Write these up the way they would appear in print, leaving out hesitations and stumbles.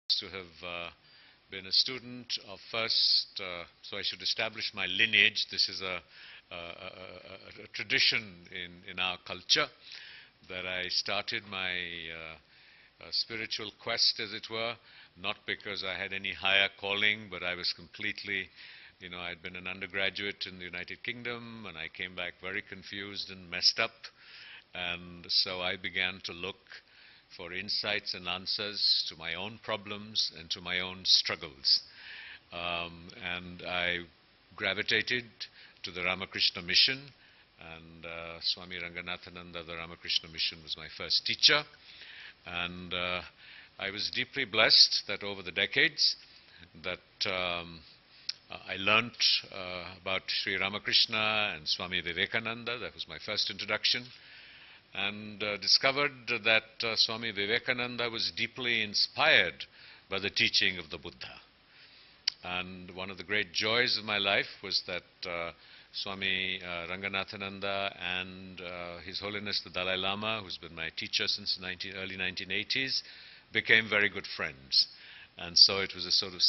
to have been a student of first, so I should establish my lineage. This is a tradition in our culture that I started my spiritual quest, as it were, not because I had any higher calling, but I was completely, I'd been an undergraduate in the United Kingdom, and I came back very confused and messed up. And so I began to look for insights and answers to my own problems and to my own struggles. And I gravitated to the Ramakrishna mission, and Swami Ranganathananda of the Ramakrishna mission was my first teacher. And I was deeply blessed that over the decades that I learnt about Sri Ramakrishna and Swami Vivekananda. That was my first introduction. And discovered that Swami Vivekananda was deeply inspired by the teaching of the Buddha. And one of the great joys of my life was that Swami Ranganathananda and His Holiness the Dalai Lama, who's been my teacher since the early 1980s, became very good friends. And so it was a sort of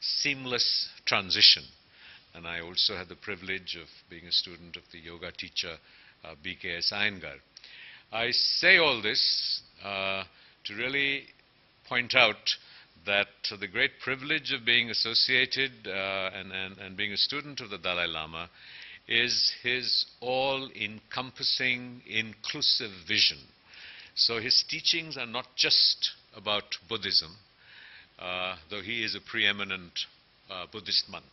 seamless transition. And I also had the privilege of being a student of the yoga teacher B.K.S. Iyengar. I say all this to really point out that the great privilege of being associated and being a student of the Dalai Lama is his all-encompassing, inclusive vision. So his teachings are not just about Buddhism, though he is a preeminent Buddhist monk.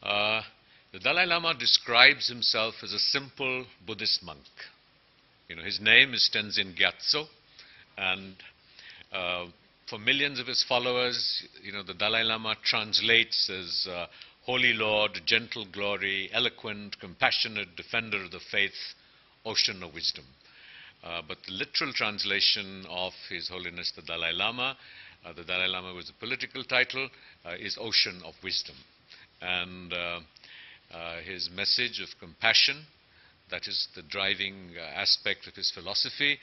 The Dalai Lama describes himself as a simple Buddhist monk. His name is Tenzin Gyatso, and for millions of his followers, the Dalai Lama translates as Holy Lord, gentle glory, eloquent, compassionate, defender of the faith, ocean of wisdom. But the literal translation of His Holiness the Dalai Lama was a political title, is ocean of wisdom. And his message of compassion, that is the driving aspect of his philosophy,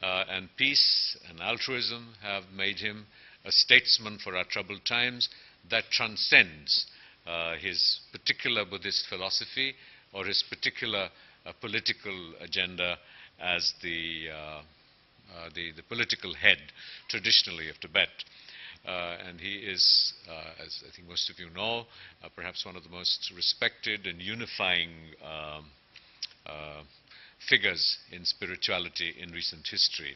and peace and altruism have made him a statesman for our troubled times that transcends his particular Buddhist philosophy or his particular political agenda as the political head, traditionally, of Tibet. And he is, as I think most of you know, perhaps one of the most respected and unifying figures in spirituality in recent history.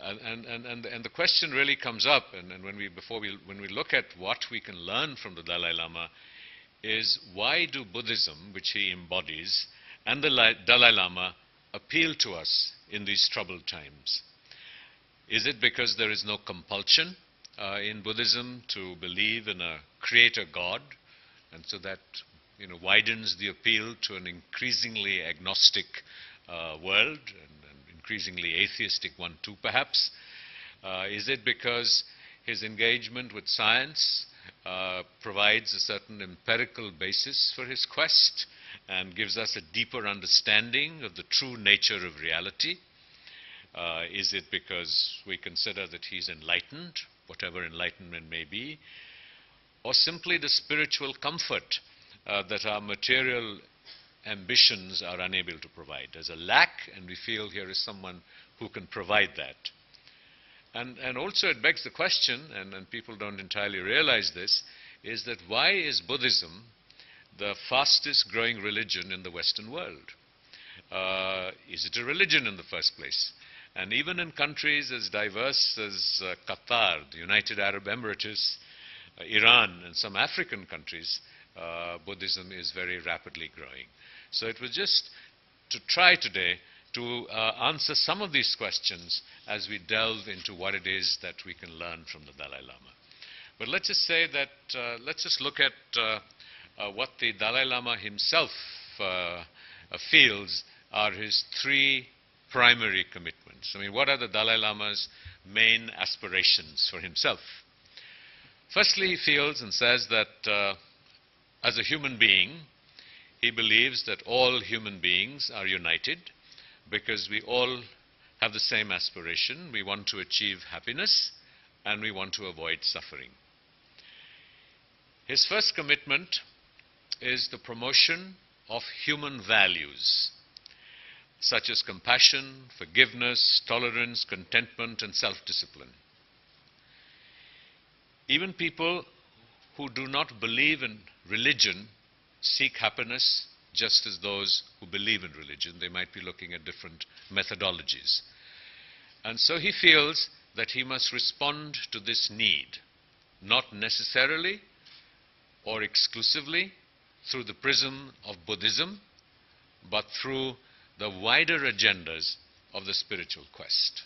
And the question really comes up, and when we look at what we can learn from the Dalai Lama, is why do Buddhism, which he embodies, and the Dalai Lama appeal to us in these troubled times? Is it because there is no compulsion in Buddhism to believe in a creator God, and so that widens the appeal to an increasingly agnostic world, and an increasingly atheistic one too, perhaps? Is it because his engagement with science provides a certain empirical basis for his quest and gives us a deeper understanding of the true nature of reality? Is it because we consider that he's enlightened, whatever enlightenment may be, or simply the spiritual comfort that our material ambitions are unable to provide? There's a lack, and we feel here is someone who can provide that. And also it begs the question, and people don't entirely realize this, is that why is Buddhism the fastest growing religion in the Western world? Is it a religion in the first place? And even in countries as diverse as Qatar, the United Arab Emirates, Iran, and some African countries, Buddhism is very rapidly growing. So it was just to try today to answer some of these questions as we delve into what it is that we can learn from the Dalai Lama. But let's just say that, let's just look at what the Dalai Lama himself feels are his three primary commitments. I mean, what are the Dalai Lama's main aspirations for himself? Firstly, he feels and says that as a human being, he believes that all human beings are united because we all have have the same aspiration. We want to achieve happiness and we want to avoid suffering. His first commitment is the promotion of human values, such as compassion, forgiveness, tolerance, contentment, and self-discipline. Even people who do not believe in religion seek happiness just as those who believe in religion. They might be looking at different methodologies. And so he feels that he must respond to this need, not necessarily or exclusively through the prism of Buddhism, but through the wider agendas of the spiritual quest.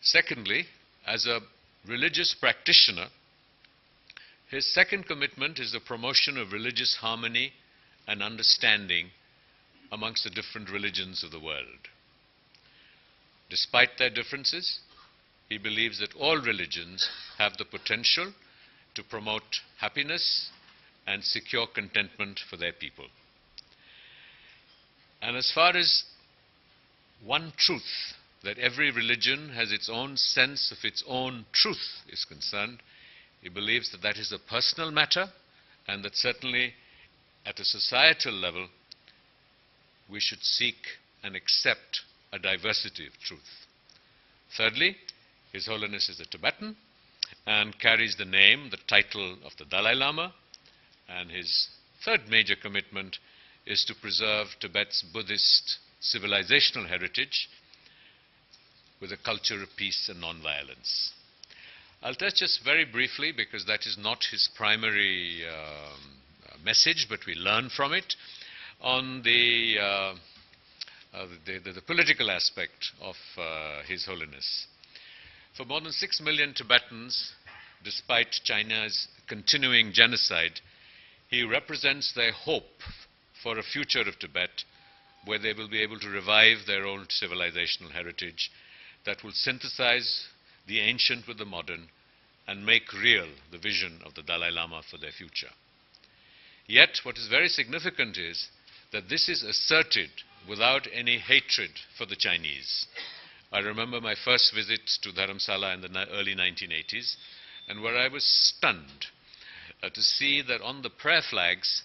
Secondly, as a religious practitioner, his second commitment is the promotion of religious harmony and understanding amongst the different religions of the world. Despite their differences, he believes that all religions have the potential to promote happiness and secure contentment for their people. And as far as one truth, that every religion has its own sense of its own truth is concerned, he believes that that is a personal matter, and that certainly at a societal level we should seek and accept a diversity of truth. Thirdly, His Holiness is a Tibetan and carries the name, the title of the Dalai Lama, and his third major commitment is to preserve Tibet's Buddhist civilizational heritage with a culture of peace and non-violence. I'll touch just very briefly, because that is not his primary message, but we learn from it, on the political aspect of His Holiness. For more than 6 million Tibetans, despite China's continuing genocide, he represents their hope for a future of Tibet where they will be able to revive their old civilizational heritage that will synthesize the ancient with the modern and make real the vision of the Dalai Lama for their future. Yet, what is very significant is that this is asserted without any hatred for the Chinese. I remember my first visit to Dharamsala in the early 1980s, and where I was stunned to see that on the prayer flags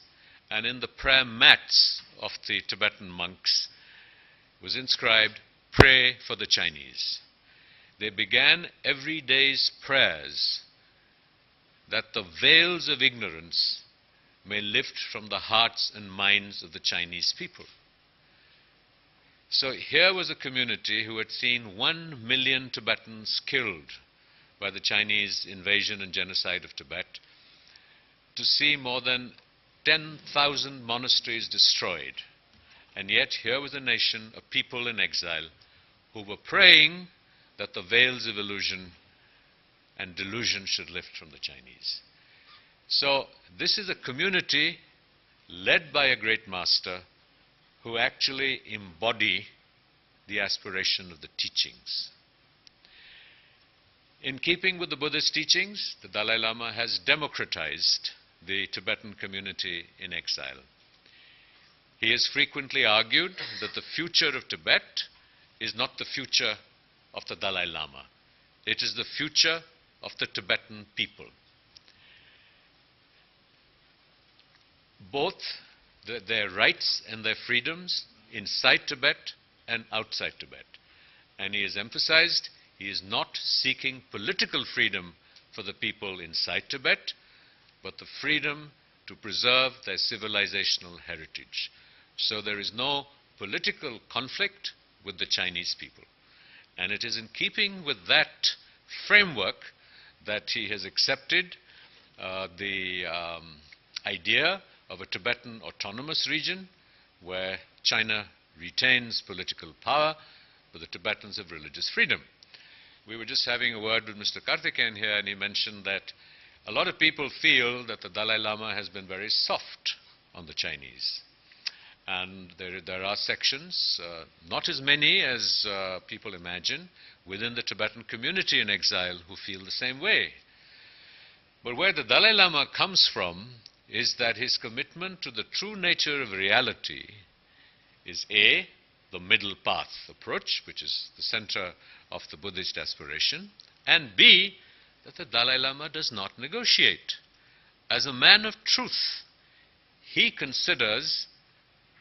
and in the prayer mats of the Tibetan monks was inscribed, "Pray for the Chinese." They began every day's prayers that the veils of ignorance may lift from the hearts and minds of the Chinese people. So here was a community who had seen 1 million Tibetans killed by the Chinese invasion and genocide of Tibet, to see more than 10,000 monasteries destroyed. And yet here was a nation, a people in exile, who were praying that the veils of illusion and delusion should lift from the Chinese. So this is a community led by a great master who actually embody the aspiration of the teachings. In keeping with the Buddhist teachings, the Dalai Lama has democratized the Tibetan community in exile. He has frequently argued that the future of Tibet is not the future of the Dalai Lama. It is the future of the Tibetan people. Both their rights and their freedoms inside Tibet and outside Tibet. And he has emphasized he is not seeking political freedom for the people inside Tibet, but the freedom to preserve their civilizational heritage. So there is no political conflict with the Chinese people. And it is in keeping with that framework that he has accepted the idea of a Tibetan autonomous region where China retains political power, but the Tibetans have religious freedom. We were just having a word with Mr. Karthikeyan here, and he mentioned that a lot of people feel that the Dalai Lama has been very soft on the Chinese. And there are sections, not as many as people imagine, within the Tibetan community in exile who feel the same way. But where the Dalai Lama comes from is that his commitment to the true nature of reality is A, the middle path approach, which is the center of the Buddhist aspiration, and B, that the Dalai Lama does not negotiate. As a man of truth, he considers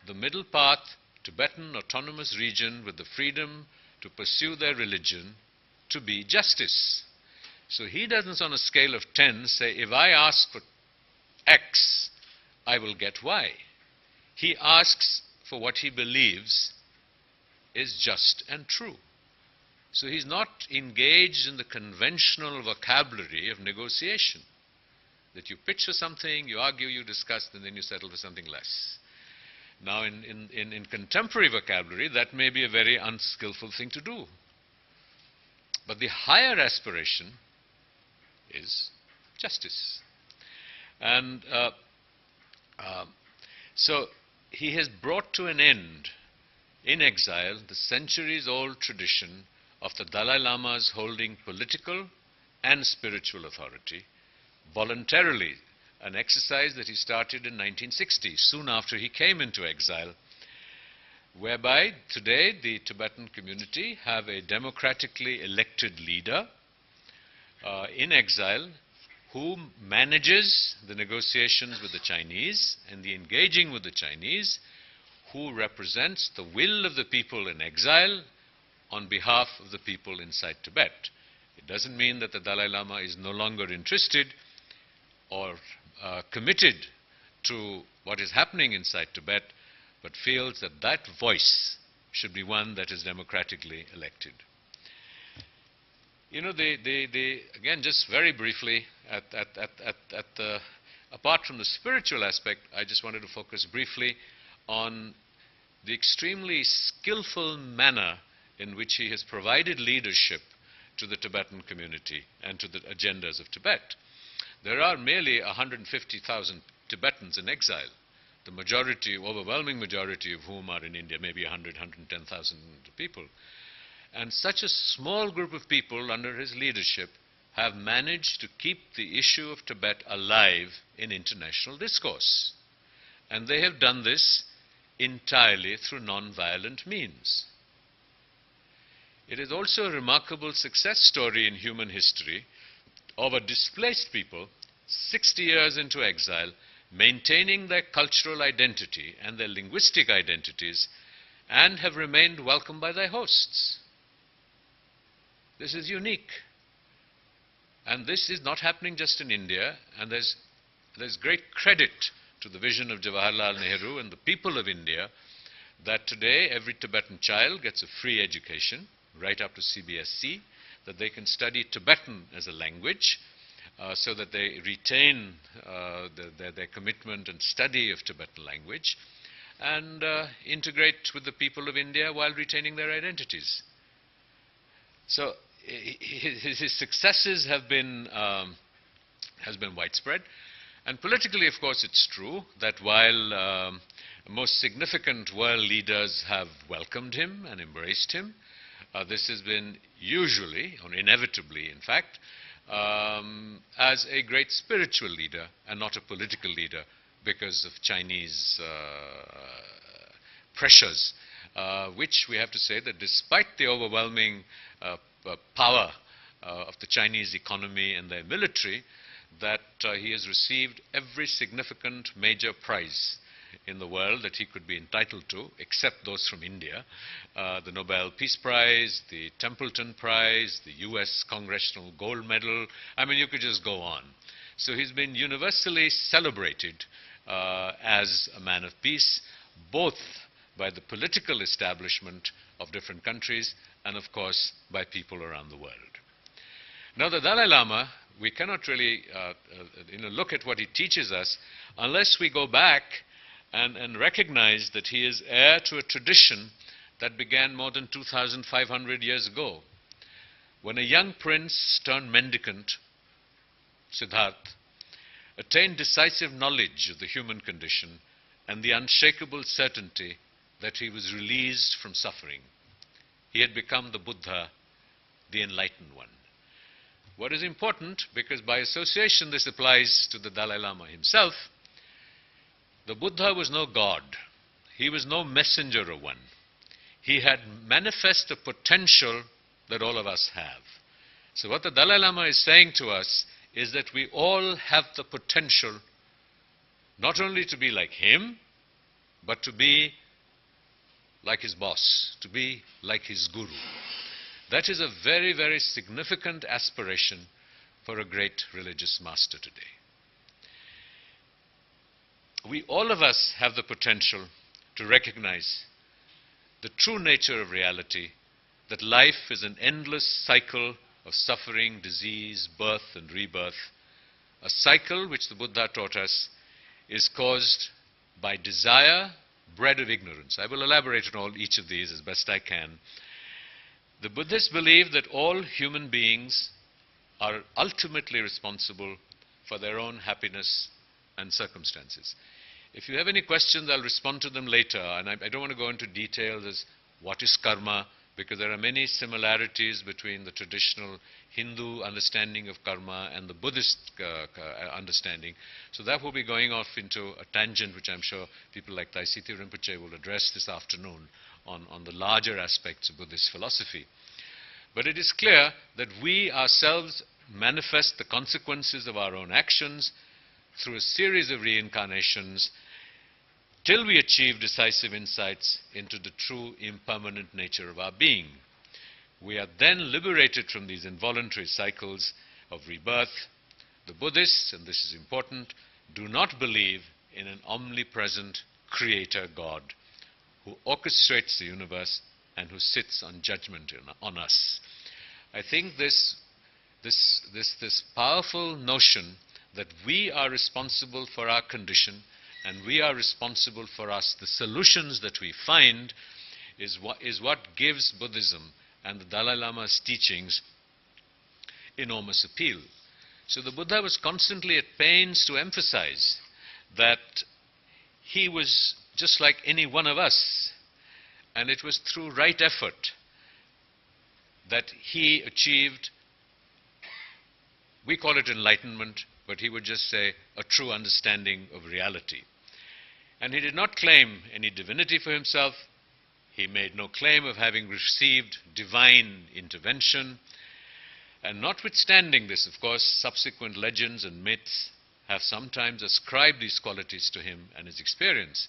the middle path, Tibetan autonomous region with the freedom to pursue their religion, to be justice. So he doesn't, on a scale of 10, say, if I ask for X, I will get Y. He asks for what he believes is just and true. So he's not engaged in the conventional vocabulary of negotiation, that you pitch for something, you argue, you discuss, and then you settle for something less. Now, in contemporary vocabulary, that may be a very unskillful thing to do. But the higher aspiration is justice. And so he has brought to an end, in exile, the centuries-old tradition of the Dalai Lama's holding political and spiritual authority voluntarily, an exercise that he started in 1960, soon after he came into exile, whereby today the Tibetan community have a democratically elected leader in exile who manages the negotiations with the Chinese and the engaging with the Chinese, who represents the will of the people in exile on behalf of the people inside Tibet. It doesn't mean that the Dalai Lama is no longer interested or committed to what is happening inside Tibet, but feels that that voice should be one that is democratically elected. You know, again, just very briefly, apart from the spiritual aspect, I just wanted to focus briefly on the extremely skillful manner in which he has provided leadership to the Tibetan community and to the agendas of Tibet. There are merely 150,000 Tibetans in exile, the majority, overwhelming majority of whom are in India, maybe 100, 110,000 people. And such a small group of people under his leadership have managed to keep the issue of Tibet alive in international discourse. And they have done this entirely through non-violent means. It is also a remarkable success story in human history of a displaced people 60 years into exile, maintaining their cultural identity and their linguistic identities, and have remained welcomed by their hosts. This is unique. And this is not happening just in India, and there's great credit to the vision of Jawaharlal Nehru and the people of India that today every Tibetan child gets a free education, right up to CBSE, that they can study Tibetan as a language, so that they retain their commitment and study of Tibetan language, and integrate with the people of India while retaining their identities. So his successes have been widespread. And politically, of course, it's true that while most significant world leaders have welcomed him and embraced him, this has been usually, or inevitably in fact, as a great spiritual leader and not a political leader because of Chinese pressures, which we have to say that despite the overwhelming power of the Chinese economy and their military, that he has received every significant major prize in the world that he could be entitled to, except those from India, the Nobel Peace Prize, the Templeton Prize, the US Congressional Gold Medal. I mean, you could just go on. So he's been universally celebrated as a man of peace, both by the political establishment of different countries and, of course, by people around the world. Now, the Dalai Lama, we cannot really look at what he teaches us unless we go back and recognize that he is heir to a tradition that began more than 2,500 years ago, when a young prince turned mendicant, Siddhartha, attained decisive knowledge of the human condition and the unshakable certainty that he was released from suffering. He had become the Buddha, the enlightened one. What is important, because by association this applies to the Dalai Lama himself, the Buddha was no god. He was no messenger of one. he had manifest the potential that all of us have. So what the Dalai Lama is saying to us is that we all have the potential not only to be like him, but to be like his boss, to be like his guru. That is a very, very significant aspiration for a great religious master today. We, all of us, have the potential to recognize the true nature of reality, that life is an endless cycle of suffering, disease, birth and rebirth, a cycle which the Buddha taught us is caused by desire, bred of ignorance. I will elaborate on each of these as best I can. The Buddhists believe that all human beings are ultimately responsible for their own happiness and circumstances. If you have any questions, I'll respond to them later, and I don't want to go into details as what is karma, because there are many similarities between the traditional Hindu understanding of karma and the Buddhist understanding. So that will be going off into a tangent which I'm sure people like Taisiti Rinpoche will address this afternoon on the larger aspects of Buddhist philosophy. But it is clear that we ourselves manifest the consequences of our own actions through a series of reincarnations till we achieve decisive insights into the true impermanent nature of our being. We are then liberated from these involuntary cycles of rebirth. The Buddhists, and this is important, do not believe in an omnipresent creator God who orchestrates the universe and who sits on judgment on us. I think this powerful notion that we are responsible for our condition and we are responsible for us, the solutions that we find, is what gives Buddhism and the Dalai Lama's teachings enormous appeal. So the Buddha was constantly at pains to emphasize that he was just like any one of us, and it was through right effort that he achieved, we call it enlightenment, but he would just say a true understanding of reality. And he did not claim any divinity for himself. He made no claim of having received divine intervention. And notwithstanding this, of course, subsequent legends and myths have sometimes ascribed these qualities to him and his experience.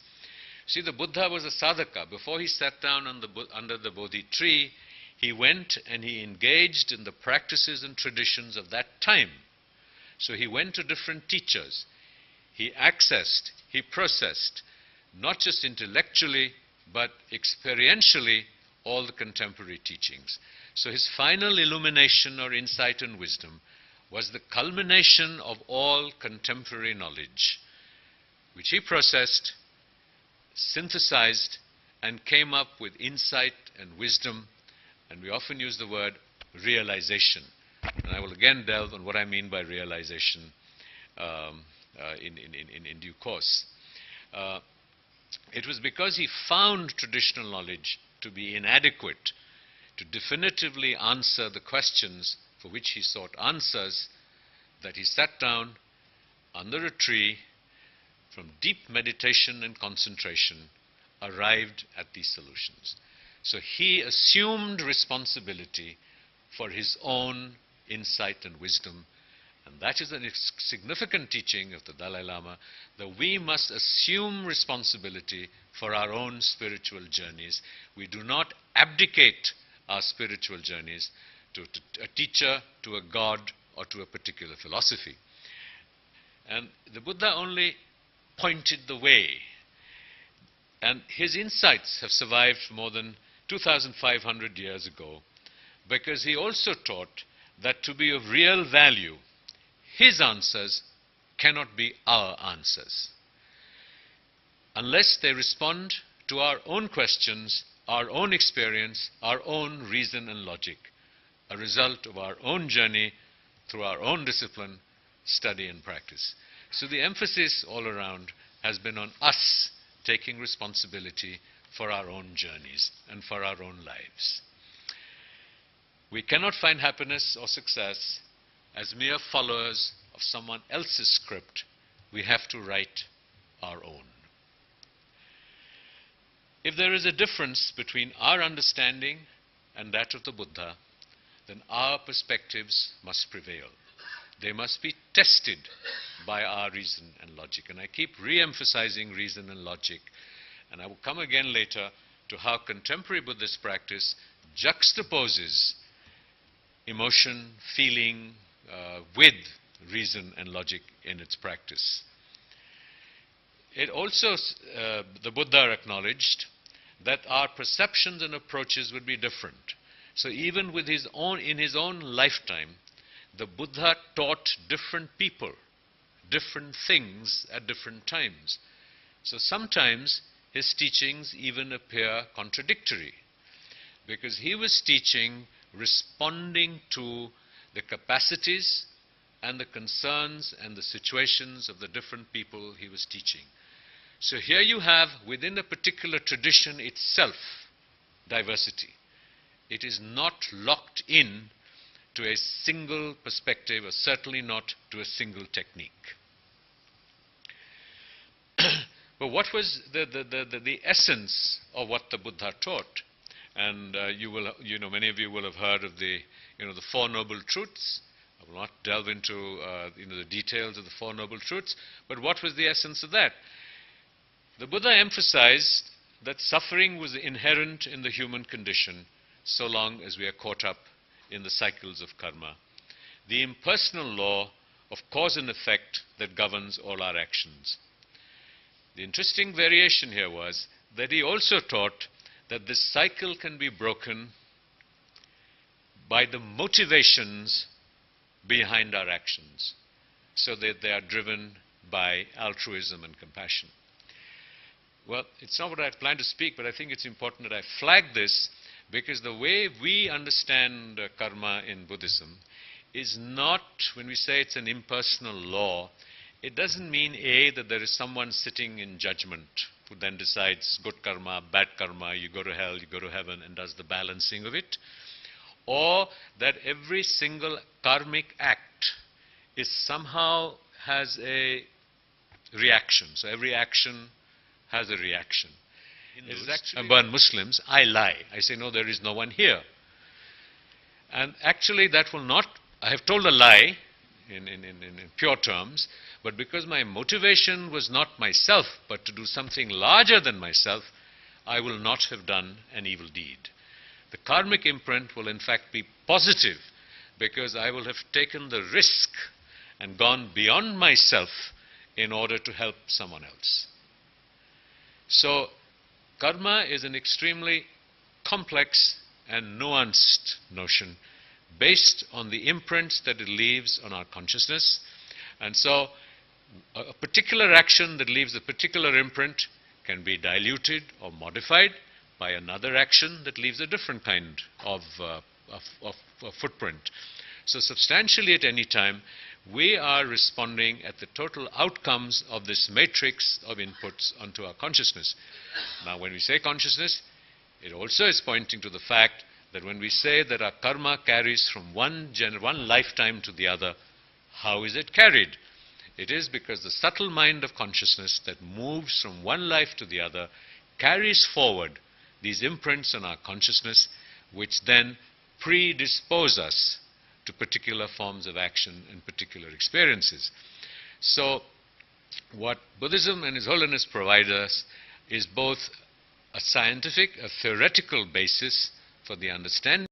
See, the Buddha was a sadhaka. Before he sat down under the Bodhi tree, he went and he engaged in the practices and traditions of that time. So he went to different teachers. He accessed, he processed, not just intellectually, but experientially, all the contemporary teachings. So his final illumination or insight and wisdom was the culmination of all contemporary knowledge, which he processed, synthesized, and came up with insight and wisdom, and we often use the word realization. And I will again delve on what I mean by realization in due course. It was because he found traditional knowledge to be inadequate to definitively answer the questions for which he sought answers that he sat down under a tree, from deep meditation and concentration, arrived at these solutions. So he assumed responsibility for his own insight and wisdom. And that is a significant teaching of the Dalai Lama, that we must assume responsibility for our own spiritual journeys. We do not abdicate our spiritual journeys to a teacher, to a god, or to a particular philosophy. And the Buddha only pointed the way. And his insights have survived more than 2,500 years ago, because he also taught that to be of real value, his answers cannot be our answers. Unless they respond to our own questions, our own experience, our own reason and logic, a result of our own journey through our own discipline, study and practice. So the emphasis all around has been on us taking responsibility for our own journeys and for our own lives. We cannot find happiness or success as mere followers of someone else's script. We have to write our own. if there is a difference between our understanding and that of the Buddha, then our perspectives must prevail. They must be tested by our reason and logic. And I keep re-emphasizing reason and logic. And I will come again later to how contemporary Buddhist practice juxtaposes emotion, feeling, with reason and logic in its practice. It also, the Buddha acknowledged that our perceptions and approaches would be different. So even in his own lifetime, the Buddha taught different people different things at different times. So sometimes his teachings even appear contradictory, because he was teaching responding to the capacities and the concerns and the situations of the different people he was teaching. So here you have, within a particular tradition itself, diversity. It is not locked in to a single perspective, or certainly not to a single technique. But what was the essence of what the Buddha taught? And many of you will have heard of the Four Noble Truths. I will not delve into the details of the Four Noble Truths, but what was the essence of that? The Buddha emphasized that suffering was inherent in the human condition so long as we are caught up in the cycles of karma, the impersonal law of cause and effect that governs all our actions. The interesting variation here was that he also taught that this cycle can be broken by the motivations behind our actions, so that they are driven by altruism and compassion. Well, it's not what I had planned to speak, but I think it's important that I flag this, because the way we understand karma in Buddhism is not, when we say it's an impersonal law, it doesn't mean, that there is someone sitting in judgment who then decides good karma, bad karma, you go to hell, you go to heaven, and does the balancing of it. Or that every single karmic act is somehow has a reaction. So every action has a reaction. But Muslims, I lie. I say, no, there is no one here. And actually that will not, I have told a lie in pure terms, but because my motivation was not myself, but to do something larger than myself, I will not have done an evil deed. The karmic imprint will in fact be positive, because I will have taken the risk and gone beyond myself in order to help someone else. So karma is an extremely complex and nuanced notion based on the imprints that it leaves on our consciousness. And so a particular action that leaves a particular imprint can be diluted or modified by another action that leaves a different kind of footprint. So substantially at any time, we are responding at the total outcomes of this matrix of inputs onto our consciousness. Now, when we say consciousness, it also is pointing to the fact that when we say that our karma carries from one lifetime to the other, how is it carried? It is because the subtle mind of consciousness that moves from one life to the other carries forward these imprints on our consciousness, which then predispose us to particular forms of action and particular experiences. So what Buddhism and His Holiness provide us is both a scientific, a theoretical basis for the understanding